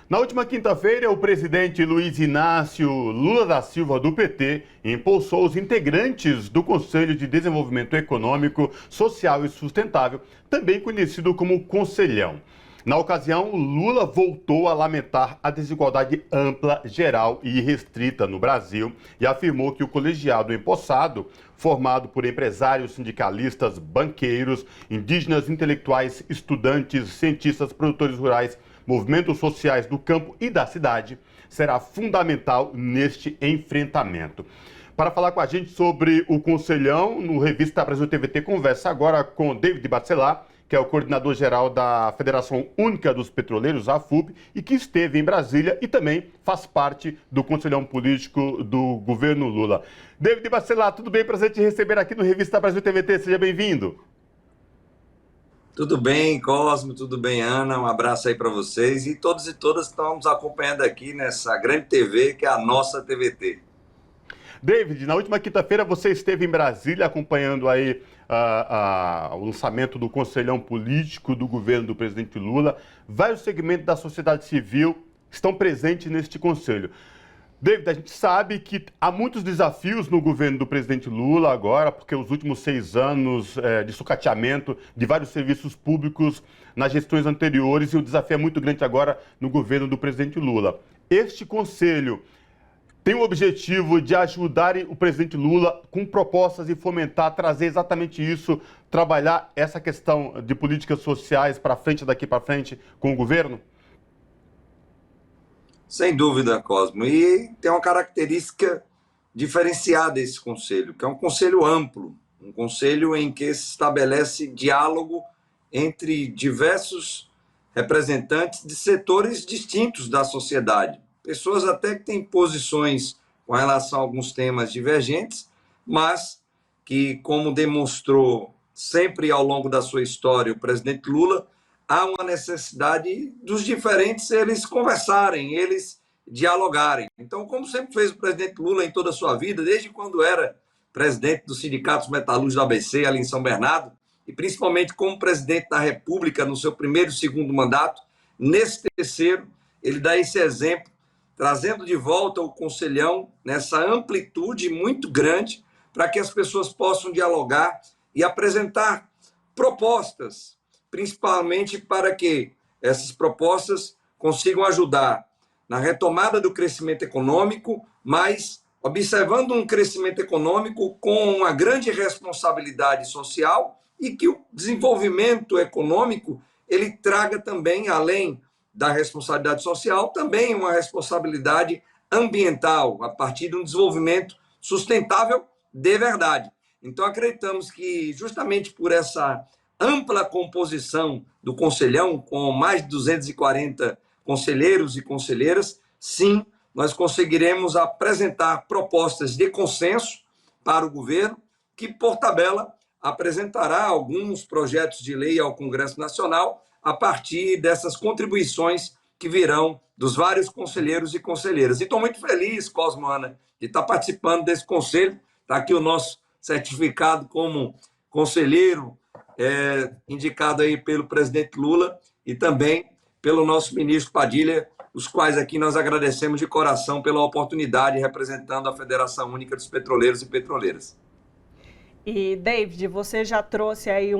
Na última quinta-feira, o presidente Luiz Inácio Lula da Silva, do PT, impulsou os integrantes do Conselho de Desenvolvimento Econômico, Social e Sustentável, também conhecido como Conselhão. Na ocasião, Lula voltou a lamentar a desigualdade ampla, geral e restrita no Brasil e afirmou que o colegiado empossado, formado por empresários, sindicalistas, banqueiros, indígenas, intelectuais, estudantes, cientistas, produtores rurais, movimentos sociais do campo e da cidade, será fundamental neste enfrentamento. Para falar com a gente sobre o Conselhão, no Revista Brasil TVT conversa agora com David Bacelar, que é o coordenador-geral da Federação Única dos Petroleiros, a AFUP, e que esteve em Brasília e também faz parte do Conselhão Político do governo Lula. David Bacelar, tudo bem? Prazer te receber aqui no Revista Brasil TVT, seja bem-vindo. Tudo bem, Cosmo, tudo bem, Ana? Um abraço aí para vocês e todos e todas que estão nos acompanhando aqui nessa grande TV que é a nossa TVT. David, na última quinta-feira você esteve em Brasília acompanhando aí o lançamento do Conselhão Político do governo do presidente Lula. Vários segmentos da sociedade civil estão presentes neste conselho. David, a gente sabe que há muitos desafios no governo do presidente Lula agora, porque os últimos 6 anos de sucateamento de vários serviços públicos nas gestões anteriores, e o desafio é muito grande agora no governo do presidente Lula. Este conselho tem o objetivo de ajudar o presidente Lula com propostas e fomentar, trazer exatamente isso, trabalhar essa questão de políticas sociais para frente, daqui para frente, com o governo? Sem dúvida, Cosmo. E tem uma característica diferenciada esse conselho, que é um conselho amplo, um conselho em que se estabelece diálogo entre diversos representantes de setores distintos da sociedade. Pessoas até que têm posições com relação a alguns temas divergentes, mas que, como demonstrou sempre ao longo da sua história o presidente Lula, há uma necessidade dos diferentes eles conversarem, eles dialogarem. Então, como sempre fez o presidente Lula em toda a sua vida, desde quando era presidente dos sindicatos metalúrgicos do ABC, ali em São Bernardo, e principalmente como presidente da República no seu primeiro e segundo mandato, nesse terceiro, ele dá esse exemplo, trazendo de volta o Conselhão nessa amplitude muito grande para que as pessoas possam dialogar e apresentar propostas, principalmente para que essas propostas consigam ajudar na retomada do crescimento econômico, mas observando um crescimento econômico com uma grande responsabilidade social e que o desenvolvimento econômico ele traga também, além da responsabilidade social, também uma responsabilidade ambiental, a partir de um desenvolvimento sustentável de verdade. Então, acreditamos que, justamente por essa ampla composição do Conselhão, com mais de 240 conselheiros e conselheiras, sim, nós conseguiremos apresentar propostas de consenso para o governo, que, por tabela, apresentará alguns projetos de lei ao Congresso Nacional a partir dessas contribuições que virão dos vários conselheiros e conselheiras. E estou muito feliz, Cosmo, Ana, de estar participando desse conselho. Está aqui o nosso certificado como conselheiro indicado aí pelo presidente Lula e também pelo nosso ministro Padilha, os quais aqui nós agradecemos de coração pela oportunidade representando a Federação Única dos Petroleiros e Petroleiras. E, David, você já trouxe aí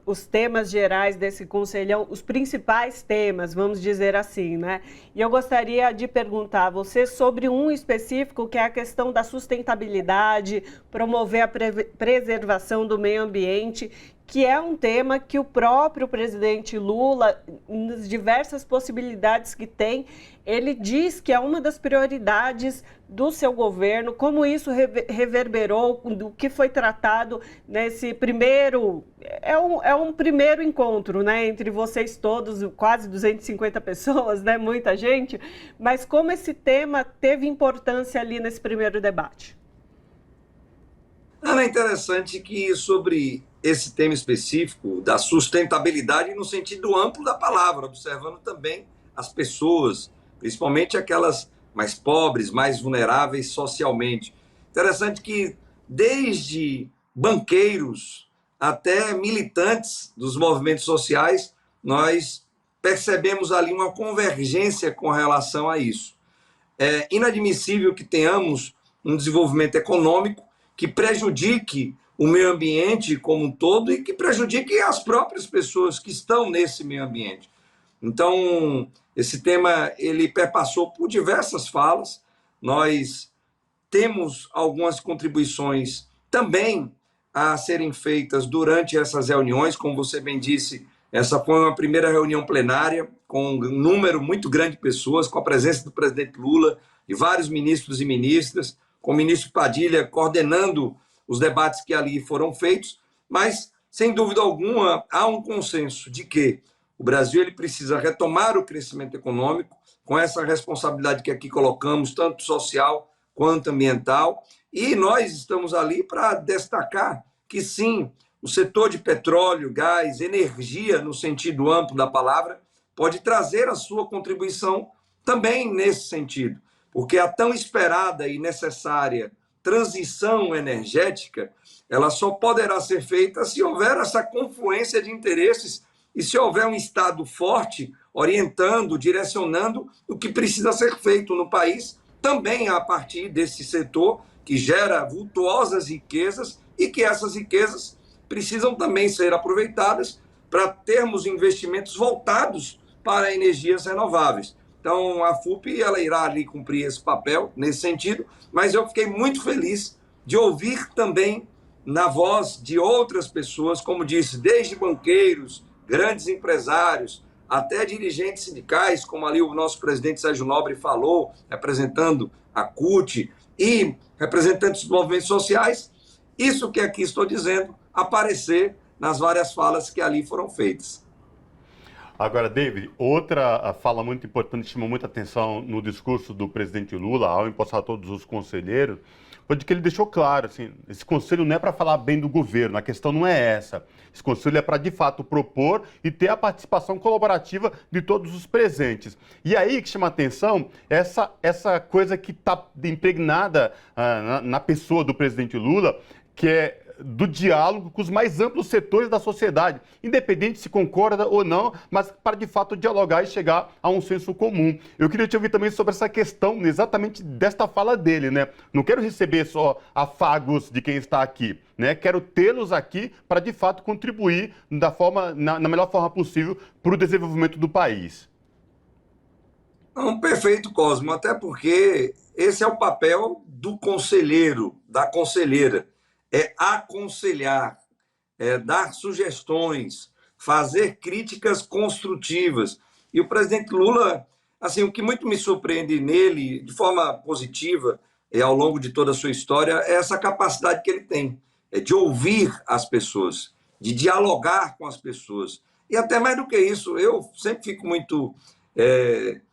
os temas gerais desse conselhão, os principais temas, vamos dizer assim, né? E eu gostaria de perguntar a você sobre um específico, que é a questão da sustentabilidade, promover a preservação do meio ambiente, que é um tema que o próprio presidente Lula, nas diversas possibilidades que tem, ele diz que é uma das prioridades do seu governo. Como isso reverberou, do que foi tratado nesse primeiro... É um primeiro encontro, né, entre vocês todos, quase 250 pessoas, né, muita gente, mas como esse tema teve importância ali nesse primeiro debate? Ana, é interessante que sobre esse tema específico da sustentabilidade no sentido amplo da palavra, observando também as pessoas, principalmente aquelas mais pobres, mais vulneráveis socialmente. Interessante que desde banqueiros até militantes dos movimentos sociais, nós percebemos ali uma convergência com relação a isso. É inadmissível que tenhamos um desenvolvimento econômico que prejudique o meio ambiente como um todo e que prejudique as próprias pessoas que estão nesse meio ambiente. Então, esse tema ele perpassou por diversas falas. Nós temos algumas contribuições também a serem feitas durante essas reuniões. Como você bem disse, essa foi uma primeira reunião plenária com um número muito grande de pessoas, com a presença do presidente Lula e vários ministros e ministras, com o ministro Padilha coordenando os debates que ali foram feitos, mas, sem dúvida alguma, há um consenso de que o Brasil ele precisa retomar o crescimento econômico, com essa responsabilidade que aqui colocamos, tanto social quanto ambiental, e nós estamos ali para destacar que, sim, o setor de petróleo, gás, energia, no sentido amplo da palavra, pode trazer a sua contribuição também nesse sentido, porque a tão esperada e necessária transição energética, ela só poderá ser feita se houver essa confluência de interesses e se houver um Estado forte orientando, direcionando o que precisa ser feito no país, também a partir desse setor que gera vultuosas riquezas e que essas riquezas precisam também ser aproveitadas para termos investimentos voltados para energias renováveis. Então, a FUP ela irá ali cumprir esse papel nesse sentido, mas eu fiquei muito feliz de ouvir também na voz de outras pessoas, como disse, desde banqueiros, grandes empresários, até dirigentes sindicais, como ali o nosso presidente Sérgio Nobre falou, representando a CUT e representantes dos movimentos sociais, isso que aqui estou dizendo, aparecer nas várias falas que ali foram feitas. Agora, David, outra fala muito importante que chamou muita atenção no discurso do presidente Lula, ao empossar todos os conselheiros, foi de que ele deixou claro, assim, esse conselho não é para falar bem do governo, a questão não é essa. Esse conselho é para, de fato, propor e ter a participação colaborativa de todos os presentes. E aí que chama a atenção essa coisa que está impregnada na pessoa do presidente Lula, que é do diálogo com os mais amplos setores da sociedade, independente se concorda ou não, mas para de fato dialogar e chegar a um senso comum. Eu queria te ouvir também sobre essa questão, exatamente desta fala dele, né? Não quero receber só afagos de quem está aqui, né? Quero tê-los aqui para de fato contribuir na melhor forma possível para o desenvolvimento do país. Não, perfeito, Cosmo, até porque esse é o papel do conselheiro, da conselheira. É aconselhar, é dar sugestões, fazer críticas construtivas. E o presidente Lula, assim, o que muito me surpreende nele, de forma positiva, ao longo de toda a sua história, é essa capacidade que ele tem, de ouvir as pessoas, de dialogar com as pessoas. E até mais do que isso, eu sempre fico muito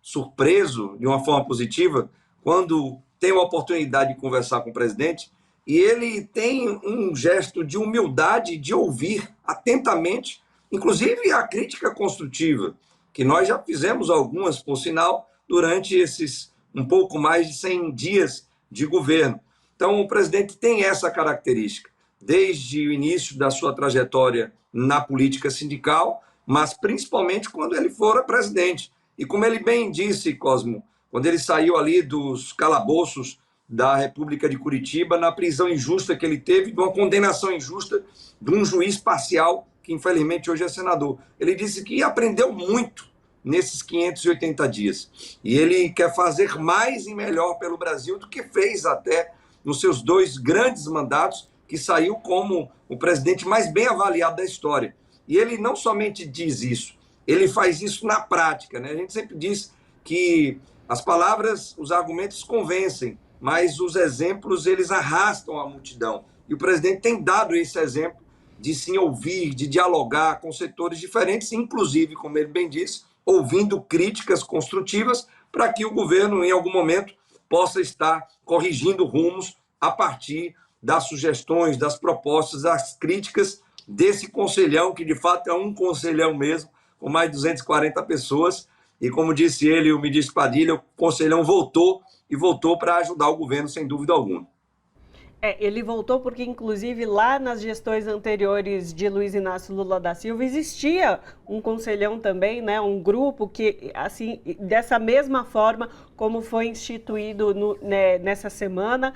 surpreso, de uma forma positiva, quando tenho a oportunidade de conversar com o presidente, e ele tem um gesto de humildade de ouvir atentamente, inclusive a crítica construtiva, que nós já fizemos algumas, por sinal, durante esses um pouco mais de 100 dias de governo. Então, o presidente tem essa característica, desde o início da sua trajetória na política sindical, mas principalmente quando ele fora presidente. E como ele bem disse, Cosmo, quando ele saiu ali dos calabouços da República de Curitiba, na prisão injusta que ele teve, de uma condenação injusta de um juiz parcial, que infelizmente hoje é senador. Ele disse que aprendeu muito nesses 580 dias. E ele quer fazer mais e melhor pelo Brasil do que fez até nos seus 2 grandes mandatos, que saiu como o presidente mais bem avaliado da história. E ele não somente diz isso, ele faz isso na prática, né? A gente sempre diz que as palavras, os argumentos convencem, mas os exemplos, eles arrastam a multidão. E o presidente tem dado esse exemplo de se ouvir, de dialogar com setores diferentes, inclusive, como ele bem disse, ouvindo críticas construtivas para que o governo, em algum momento, possa estar corrigindo rumos a partir das sugestões, das propostas, das críticas desse conselhão, que de fato é um conselhão mesmo, com mais de 240 pessoas. E como disse ele, o ministro Padilha, o conselhão voltou para ajudar o governo, sem dúvida alguma. Ele voltou porque, inclusive, lá nas gestões anteriores de Luiz Inácio Lula da Silva, existia um conselhão também, né, um grupo que, assim, dessa mesma forma como foi instituído nessa semana.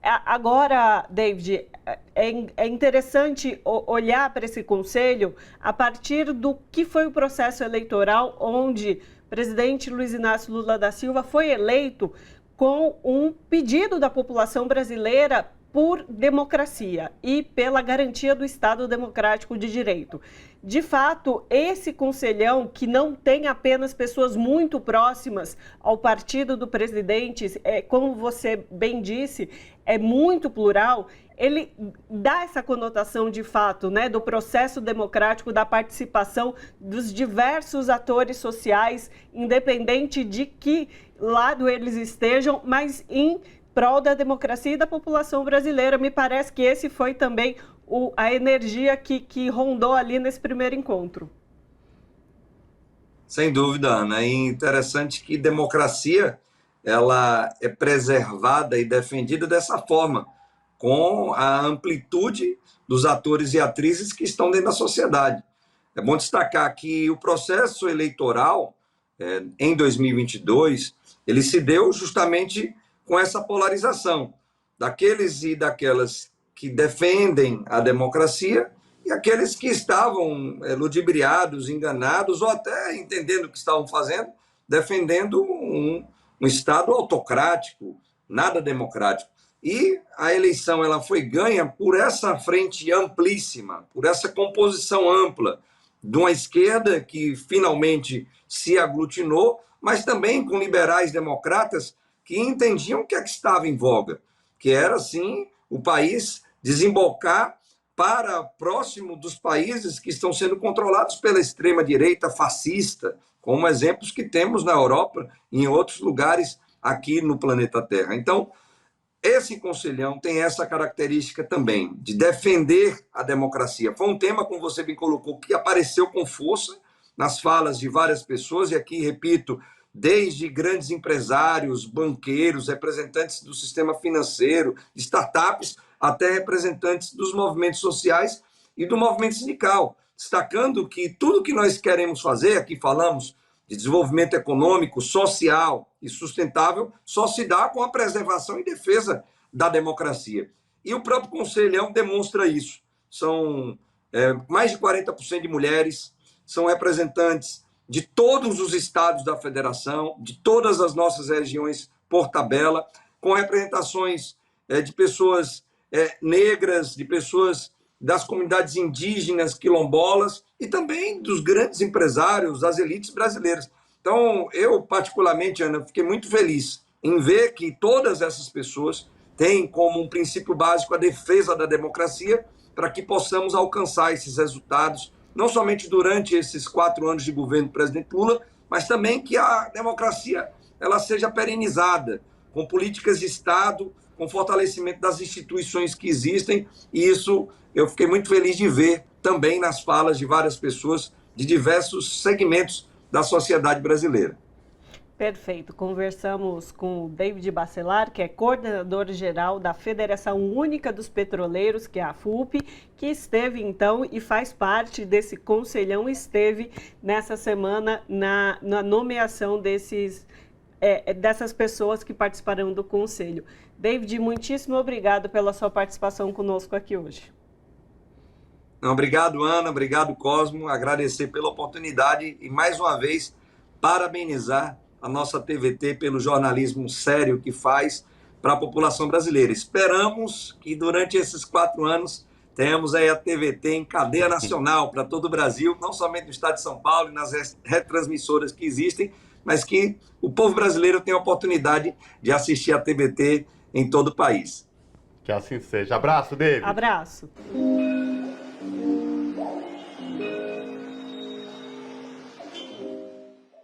Agora, David, é interessante olhar para esse conselho a partir do que foi o processo eleitoral onde o presidente Luiz Inácio Lula da Silva foi eleito com um pedido da população brasileira por democracia e pela garantia do Estado Democrático de Direito. De fato, esse conselhão, que não tem apenas pessoas muito próximas ao partido do presidente, como você bem disse, é muito plural, ele dá essa conotação de fato, né, do processo democrático, da participação dos diversos atores sociais, independente de que lado eles estejam, mas em prol da democracia e da população brasileira. Me parece que esse foi também a energia que rondou ali nesse primeiro encontro. Sem dúvida, Ana. É interessante que democracia ela é preservada e defendida dessa forma, com a amplitude dos atores e atrizes que estão dentro da sociedade. É bom destacar que o processo eleitoral, em 2022, ele se deu justamente com essa polarização daqueles e daquelas que defendem a democracia e aqueles que estavam ludibriados, enganados ou até entendendo o que estavam fazendo, defendendo um Estado autocrático, nada democrático. E a eleição ela foi ganha por essa frente amplíssima, por essa composição ampla de uma esquerda que finalmente se aglutinou, mas também com liberais democratas que entendiam o que é que estava em voga, que era, sim, o país desembocar para próximo dos países que estão sendo controlados pela extrema-direita fascista, como exemplos que temos na Europa e em outros lugares aqui no planeta Terra. Então, esse conselhão tem essa característica também, de defender a democracia. Foi um tema, como você bem colocou, que apareceu com força nas falas de várias pessoas, e aqui, repito, desde grandes empresários, banqueiros, representantes do sistema financeiro, startups, até representantes dos movimentos sociais e do movimento sindical, destacando que tudo que nós queremos fazer, aqui falamos de desenvolvimento econômico, social e sustentável, só se dá com a preservação e defesa da democracia. E o próprio Conselhão demonstra isso. São mais de 40% de mulheres, são representantes de todos os estados da federação, de todas as nossas regiões por tabela, com representações de pessoas negras, de pessoas das comunidades indígenas, quilombolas e também dos grandes empresários, das elites brasileiras. Então, eu particularmente, Ana, fiquei muito feliz em ver que todas essas pessoas têm como um princípio básico a defesa da democracia para que possamos alcançar esses resultados, não somente durante esses 4 anos de governo do presidente Lula, mas também que a democracia ela seja perenizada, com políticas de Estado, com fortalecimento das instituições que existem, e isso eu fiquei muito feliz de ver também nas falas de várias pessoas de diversos segmentos da sociedade brasileira. Perfeito. Conversamos com o David Bacelar, que é coordenador-geral da Federação Única dos Petroleiros, que é a FUP, que esteve, então, e faz parte desse conselhão, esteve nessa semana na nomeação dessas pessoas que participarão do conselho. David, muitíssimo obrigado pela sua participação conosco aqui hoje. Não, obrigado, Ana, obrigado, Cosmo, agradecer pela oportunidade e, mais uma vez, parabenizar a nossa TVT pelo jornalismo sério que faz para a população brasileira. Esperamos que durante esses 4 anos tenhamos aí a TVT em cadeia nacional para todo o Brasil, não somente no estado de São Paulo e nas retransmissoras que existem, mas que o povo brasileiro tenha a oportunidade de assistir a TVT em todo o país. Que assim seja. Abraço, David. Abraço.